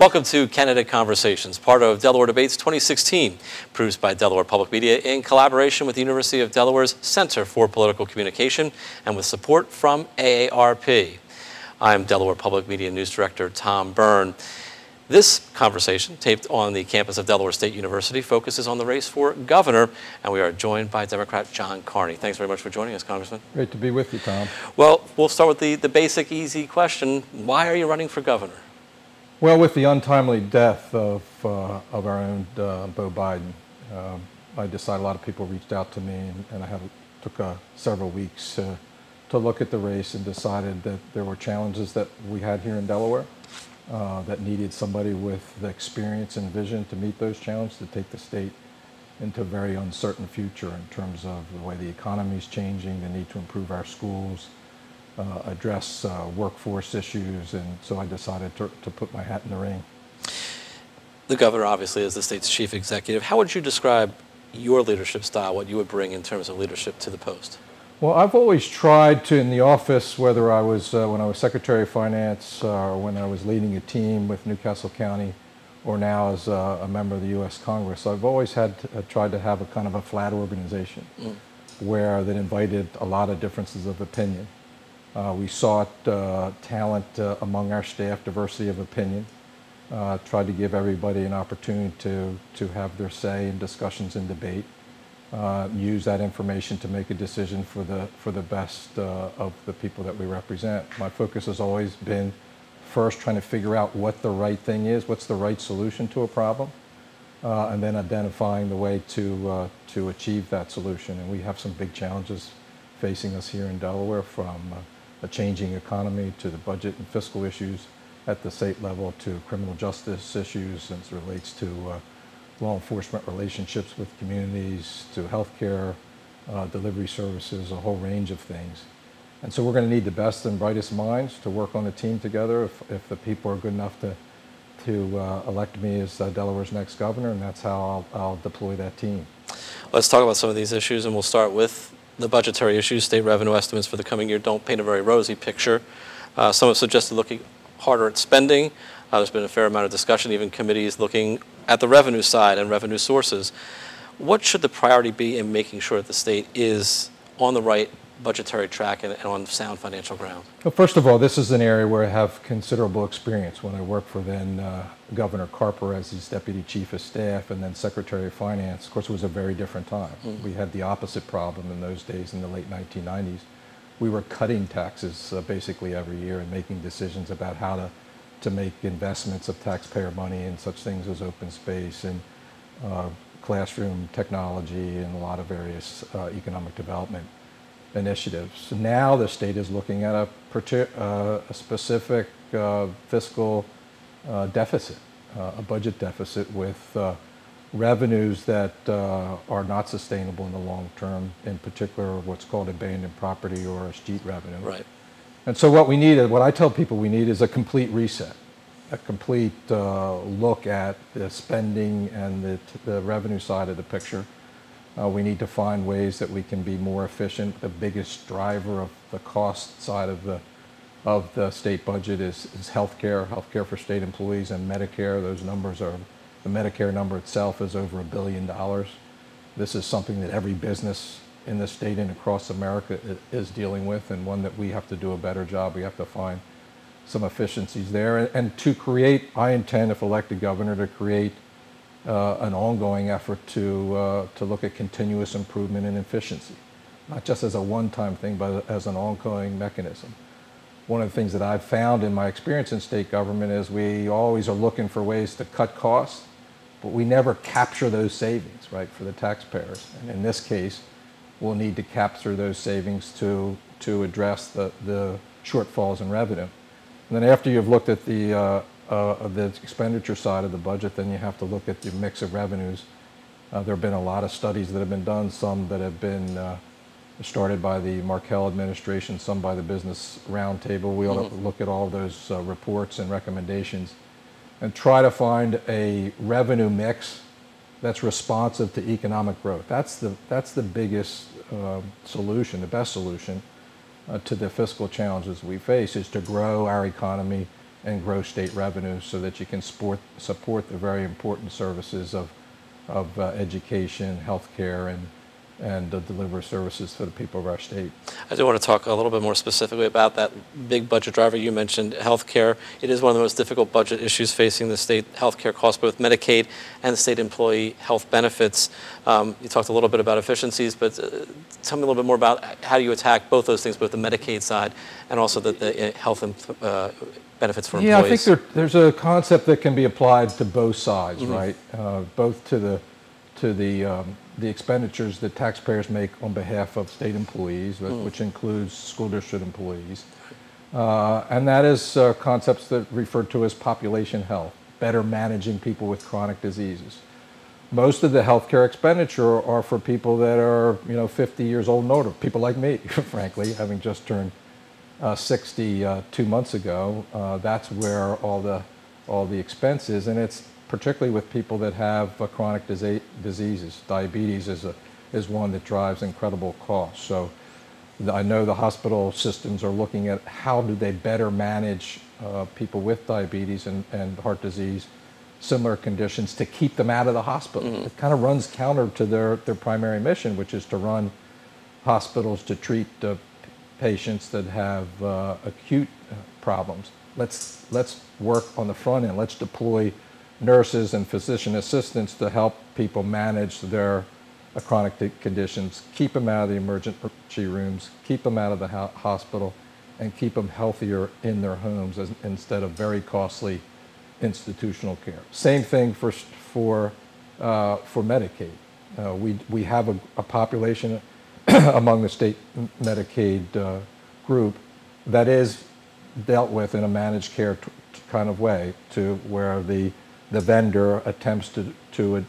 Welcome to Candidate Conversations, part of Delaware Debates 2016, produced by Delaware Public Media in collaboration with the University of Delaware's Center for Political Communication and with support from AARP. I'm Delaware Public Media News Director Tom Byrne. This conversation, taped on the campus of Delaware State University, focuses on the race for governor, and we are joined by Democrat John Carney. Thanks very much for joining us, Congressman. Great to be with you, Tom. Well, we'll start with the basic, easy question. Why are you running for governor? Well, with the untimely death of our own Beau Biden, I decided a lot of people reached out to me, and I took several weeks to look at the race and decided that there were challenges that we had here in Delaware that needed somebody with the experience and vision to meet those challenges, to take the state into a very uncertain future in terms of the way the economy is changing, the need to improve our schools, address workforce issues, and so I decided to put my hat in the ring. The governor obviously is the state's chief executive. How would you describe your leadership style, what you would bring in terms of leadership to the post? Well, I've always tried to, in the office, whether I was when I was Secretary of Finance or when I was leading a team with Newcastle County, or now as a member of the U.S. Congress, I've always tried to have a kind of a flat organization where that invited a lot of differences of opinion. We sought talent among our staff, diversity of opinion, tried to give everybody an opportunity to have their say in discussions and debate, use that information to make a decision for the best of the people that we represent. My focus has always been first trying to figure out what the right thing is, what's the right solution to a problem, and then identifying the way to achieve that solution. And we have some big challenges facing us here in Delaware, from a changing economy to the budget and fiscal issues at the state level to criminal justice issues as it relates to law enforcement relationships with communities, to healthcare, delivery services, a whole range of things. And so we're going to need the best and brightest minds to work on a team together if the people are good enough to elect me as Delaware's next governor, and that's how I'll deploy that team. Let's talk about some of these issues, and we'll start with the budgetary issues. State revenue estimates for the coming year don't paint a very rosy picture. Some have suggested looking harder at spending. There's been a fair amount of discussion, even committees looking at the revenue side and revenue sources. What should the priority be in making sure that the state is on the right budgetary track and on sound financial ground? Well, first of all, this is an area where I have considerable experience. When I worked for then Governor Carper as his Deputy Chief of Staff and then Secretary of Finance, of course it was a very different time. We had the opposite problem in those days in the late 1990s. We were cutting taxes basically every year and making decisions about how to make investments of taxpayer money in such things as open space and classroom technology and a lot of various economic development initiatives. Now the state is looking at a specific fiscal deficit, a budget deficit with revenues that are not sustainable in the long term, in particular what's called abandoned property or escheat revenue. Right. And so what we need, what I tell people we need, is a complete reset, a complete look at the spending and the revenue side of the picture. We need to find ways that we can be more efficient. The biggest driver of the cost side of the state budget is healthcare for state employees and Medicare. Those numbers are, the Medicare number itself is over $1 billion. This is something that every business in the state and across America is dealing with, and one that we have to do a better job. We have to find some efficiencies there, and to create, I intend, if elected governor, to create an ongoing effort to look at continuous improvement and efficiency, not just as a one-time thing, but as an ongoing mechanism. One of the things that I've found in my experience in state government is we always are looking for ways to cut costs, but we never capture those savings, right, for the taxpayers. And in this case, we'll need to capture those savings to address the shortfalls in revenue. And then after you've looked at the expenditure side of the budget, then you have to look at the mix of revenues. There have been a lot of studies that have been done, some that have been started by the Markell administration, some by the Business Roundtable. We ought to look at all of those reports and recommendations and try to find a revenue mix that's responsive to economic growth. That's the biggest solution, the best solution to the fiscal challenges we face, is to grow our economy and grow state revenue so that you can support the very important services of education, healthcare, and deliver services for the people of our state. I do want to talk a little bit more specifically about that big budget driver. You mentioned healthcare. It is one of the most difficult budget issues facing the state. Healthcare costs both Medicaid and the state employee health benefits. You talked a little bit about efficiencies, but tell me a little bit more about how you attack both those things, both the Medicaid side and also the health benefits for employees. Yeah, I think there's a concept that can be applied to both sides, right? Both to the expenditures that taxpayers make on behalf of state employees, which includes school district employees. And that is concepts that refer to as population health, better managing people with chronic diseases. Most of the healthcare expenditure are for people that are 50 years old and older, people like me, frankly, having just turned 60 2 months ago. That's where all the expense is, and it's particularly with people that have chronic diseases. Diabetes is one that drives incredible costs. So I know the hospital systems are looking at how do they better manage people with diabetes and heart disease, similar conditions, to keep them out of the hospital. It kind of runs counter to their primary mission, which is to run hospitals to treat patients that have acute problems. Let's work on the front end. Let's deploy nurses and physician assistants to help people manage their chronic conditions, keep them out of the emergency rooms, keep them out of the hospital, and keep them healthier in their homes instead of very costly institutional care. Same thing for Medicaid. We have a population among the state Medicaid group that is dealt with in a managed care kind of way, to where the vendor attempts to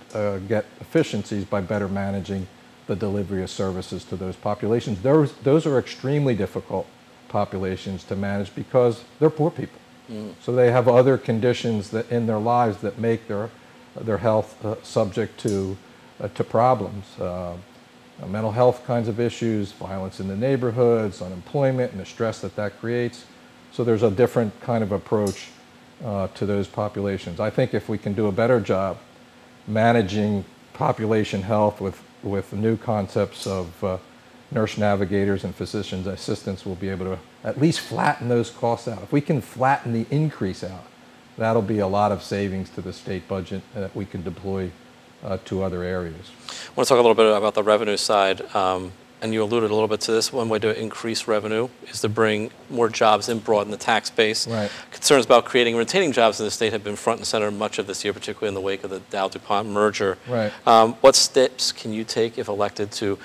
get efficiencies by better managing the delivery of services to those populations. Those are extremely difficult populations to manage because they're poor people. So they have other conditions that in their lives that make their health subject to problems. Mental health kinds of issues, violence in the neighborhoods, unemployment, and the stress that creates. So there's a different kind of approach to those populations. I think if we can do a better job managing population health with new concepts of nurse navigators and physician assistants, we'll be able to at least flatten those costs out. If we can flatten the increase out, that'll be a lot of savings to the state budget that we can deploy to other areas. I want to talk a little bit about the revenue side. And you alluded a little bit to this. One way to increase revenue is to bring more jobs in, broaden the tax base. Right. Concerns about creating and retaining jobs in the state have been front and center much of this year, particularly in the wake of the Dow-DuPont merger. Right. What steps can you take, if elected, to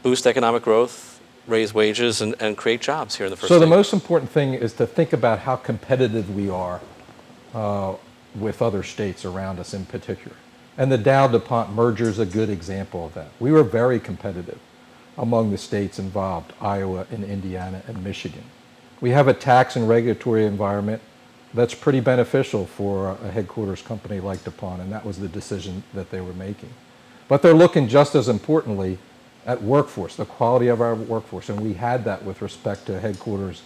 boost economic growth, raise wages, and create jobs here in the first state? So the most important thing is to think about how competitive we are with other states around us in particular. And the Dow-DuPont merger is a good example of that. We were very competitive among the states involved, Iowa and Indiana and Michigan. We have a tax and regulatory environment that's pretty beneficial for a headquarters company like DuPont, and that was the decision that they were making. But they're looking just as importantly at workforce, the quality of our workforce, and we had that with respect to headquarters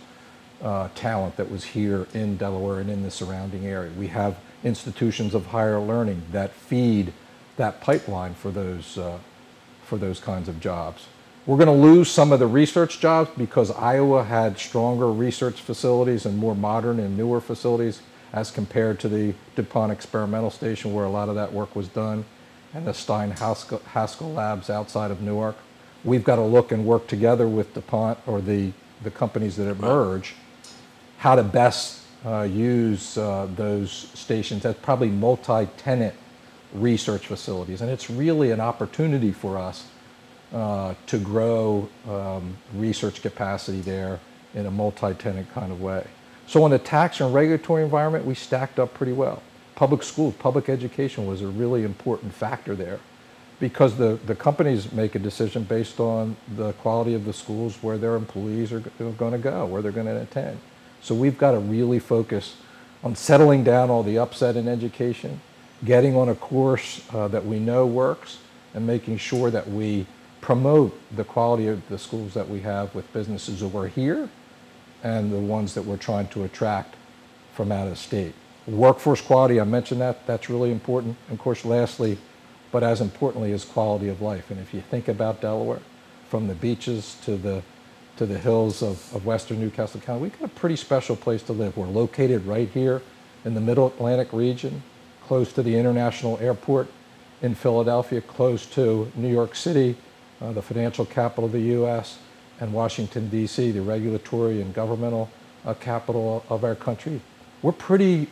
talent that was here in Delaware and in the surrounding area. We have institutions of higher learning that feed that pipeline for those kinds of jobs. We're going to lose some of the research jobs because Iowa had stronger research facilities and more modern and newer facilities as compared to the DuPont experimental station where a lot of that work was done, and the Stein-Haskell labs outside of Newark. We've got to look and work together with DuPont or the companies that emerge how to best use those stations as probably multi-tenant research facilities. And it's really an opportunity for us to grow research capacity there in a multi-tenant kind of way. So in the tax and regulatory environment, we stacked up pretty well. Public schools, public education was a really important factor there because the companies make a decision based on the quality of the schools where their employees are going to go, where they're going to attend. So we've got to really focus on settling down all the upset in education, getting on a course that we know works, and making sure that we promote the quality of the schools that we have with businesses who are here and the ones that we're trying to attract from out of state. Workforce quality, I mentioned that, that's really important. And of course, lastly, but as importantly, is quality of life. And if you think about Delaware, from the beaches to the hills of western Newcastle County, we've got a pretty special place to live. We're located right here in the Middle Atlantic region, close to the International Airport in Philadelphia, close to New York City, the financial capital of the U.S., and Washington, D.C., the regulatory and governmental capital of our country. We're pretty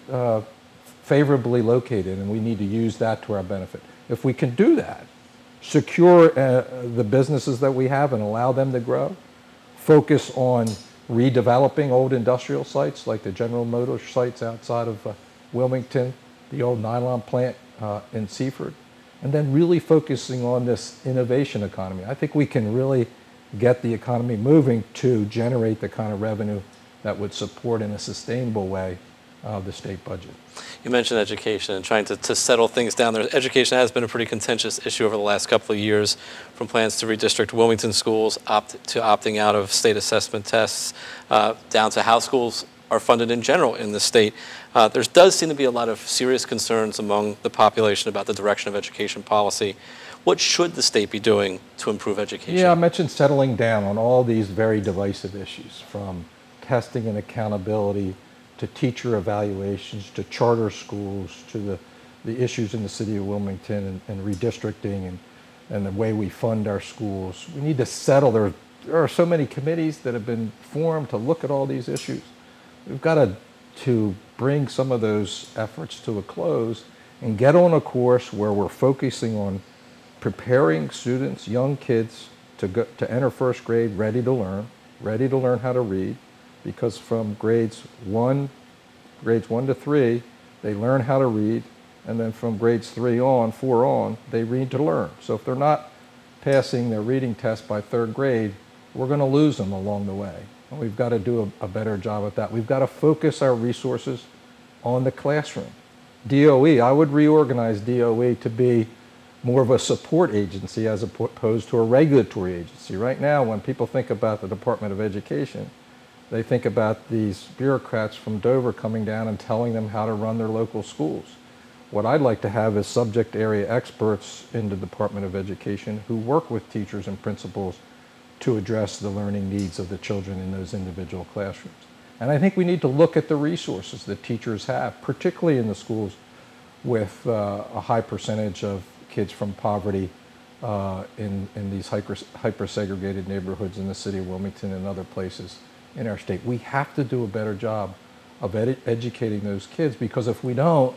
favorably located, and we need to use that to our benefit. If we can do that, secure the businesses that we have and allow them to grow, focus on redeveloping old industrial sites like the General Motors sites outside of Wilmington, the old nylon plant in Seaford, and then really focusing on this innovation economy. I think we can really get the economy moving to generate the kind of revenue that would support in a sustainable way the state budget. You mentioned education and trying to settle things down there. Education has been a pretty contentious issue over the last couple of years, from plans to redistrict Wilmington schools to opting out of state assessment tests, down to how schools are funded in general in the state. There does seem to be a lot of serious concerns among the population about the direction of education policy. What should the state be doing to improve education? Yeah, I mentioned settling down on all these very divisive issues, from testing and accountability to teacher evaluations, to charter schools, to the issues in the city of Wilmington and redistricting and the way we fund our schools. We need to settle. There are so many committees that have been formed to look at all these issues. We've got to bring some of those efforts to a close and get on a course where we're focusing on preparing students, young kids, to enter first grade ready to learn how to read, because from grades 1 to 3, they learn how to read, and then from grades 4 on, they read to learn. So if they're not passing their reading test by 3rd grade, we're going to lose them along the way. And we've got to do a better job at that. We've got to focus our resources on the classroom. DOE, I would reorganize DOE to be more of a support agency as opposed to a regulatory agency. Right now, when people think about the Department of Education, they think about these bureaucrats from Dover coming down and telling them how to run their local schools. What I'd like to have is subject area experts in the Department of Education who work with teachers and principals to address the learning needs of the children in those individual classrooms. And I think we need to look at the resources that teachers have, particularly in the schools with a high percentage of kids from poverty in these hyper-segregated neighborhoods in the city of Wilmington and other places in our state. We have to do a better job of educating those kids, because if we don't,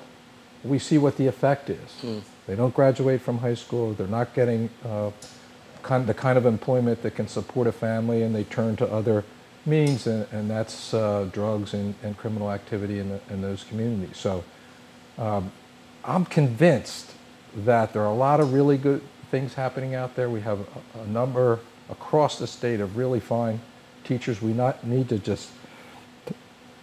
we see what the effect is. They don't graduate from high school, they're not getting the kind of employment that can support a family, and they turn to other means, and that's drugs and criminal activity in those communities. So I'm convinced that there are a lot of really good things happening out there. We have a number across the state of really fine teachers. We need to just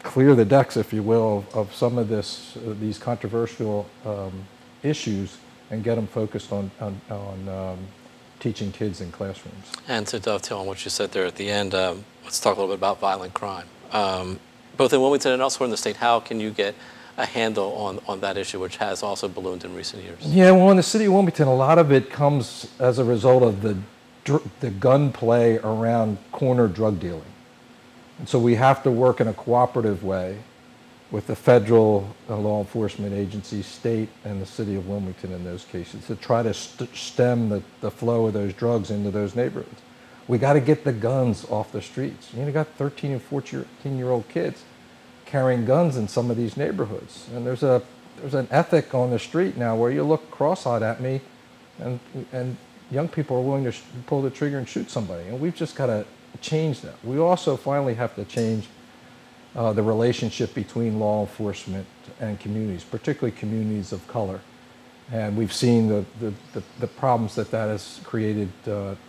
clear the decks, if you will, of some of these controversial issues and get them focused on teaching kids in classrooms. And to dovetail on what you said there at the end, let's talk a little bit about violent crime. Both in Wilmington and elsewhere in the state, how can you get a handle on that issue, which has also ballooned in recent years? Yeah, well, in the city of Wilmington, a lot of it comes as a result of the gunplay around corner drug dealing. And so we have to work in a cooperative way with the federal law enforcement agencies, state, and the city of Wilmington in those cases to try to stem the flow of those drugs into those neighborhoods. We got to get the guns off the streets. You got 13 and 14-year-old kids carrying guns in some of these neighborhoods. And there's an ethic on the street now where you look cross-eyed at me and young people are willing to pull the trigger and shoot somebody. And we've just got to change that. We also finally have to change the relationship between law enforcement and communities, particularly communities of color. And we've seen the problems that has created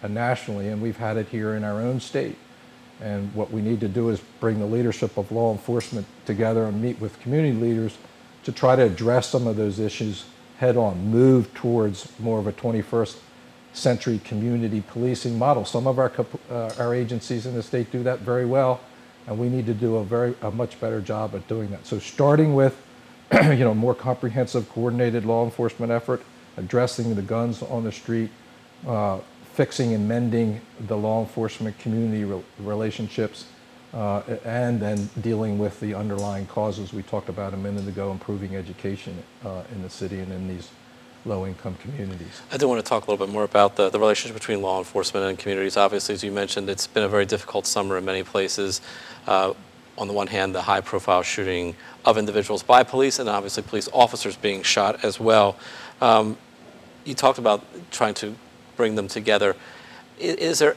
nationally, and we've had it here in our own state. And what we need to do is bring the leadership of law enforcement together and meet with community leaders to try to address some of those issues head on, move towards more of a 21st century community policing model. Some of our agencies in the state do that very well, And we need to do a much better job at doing that. So starting with more comprehensive, coordinated law enforcement effort, addressing the guns on the street, fixing and mending the law enforcement community relationships, and then dealing with the underlying causes we talked about a minute ago, improving education in the city and in these low-income communities. I do want to talk a little bit more about the relationship between law enforcement and communities. Obviously, as you mentioned, it's been a very difficult summer in many places. On the one hand, the high-profile shooting of individuals by police, and obviously police officers being shot as well. You talked about trying to bring them together. Is there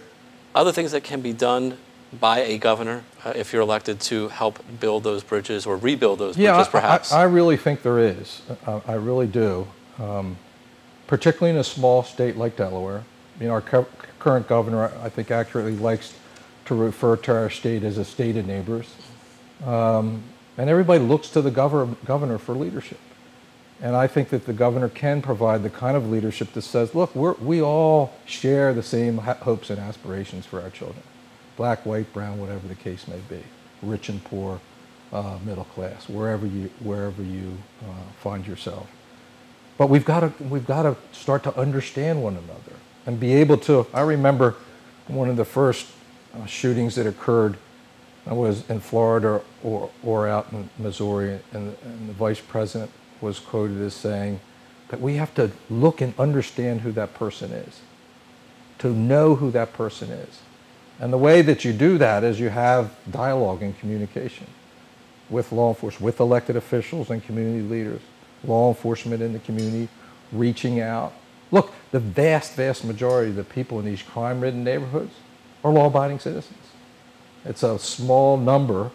other things that can be done by a governor if you're elected to help build those bridges or rebuild those bridges, perhaps? I really think there is. I really do. Particularly in a small state like Delaware. Our current governor, I think, accurately likes to refer to our state as a state of neighbors. And everybody looks to the governor for leadership. And I think that the governor can provide the kind of leadership that says, look, we all share the same hopes and aspirations for our children. Black, white, brown, whatever the case may be. Rich and poor, middle class, wherever you find yourself. But we've got to start to understand one another and be able to. I remember one of the first shootings that occurred was in Florida or out in Missouri, and the vice president was quoted as saying that we have to look and understand who that person is, to know who that person is. And the way that you do that is you have dialogue and communication with law enforcement, with elected officials and community leaders, law enforcement in the community, reaching out. Look, the vast majority of the people in these crime-ridden neighborhoods are law-abiding citizens. It's a small number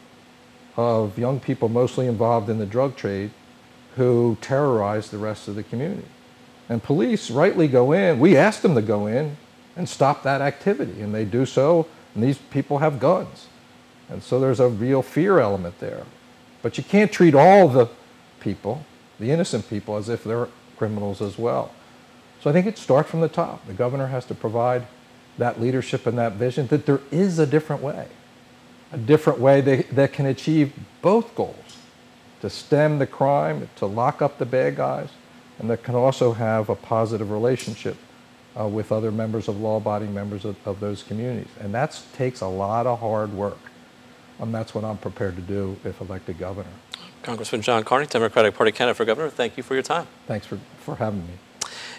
of young people, mostly involved in the drug trade, who terrorize the rest of the community. And police rightly go in. We ask them to go in and stop that activity, and they do so, and these people have guns. And so there's a real fear element there. But you can't treat all the people, the innocent people, as if they're criminals as well. So I think it starts from the top. The governor has to provide that leadership and that vision that there is a different way that can achieve both goals, to stem the crime, to lock up the bad guys, and that can also have a positive relationship with other members of law-abiding members of those communities. And that takes a lot of hard work. And that's what I'm prepared to do if elected governor. Congressman John Carney, Democratic Party candidate for governor, thank you for your time. Thanks for having me.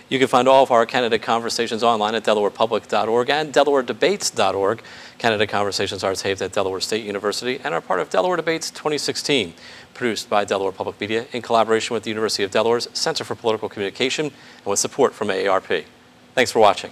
You can find all of our candidate conversations online at delawarepublic.org and delawaredebates.org. Candidate conversations are taped at Delaware State University and are part of Delaware Debates 2016, produced by Delaware Public Media in collaboration with the University of Delaware's Center for Political Communication and with support from AARP. Thanks for watching.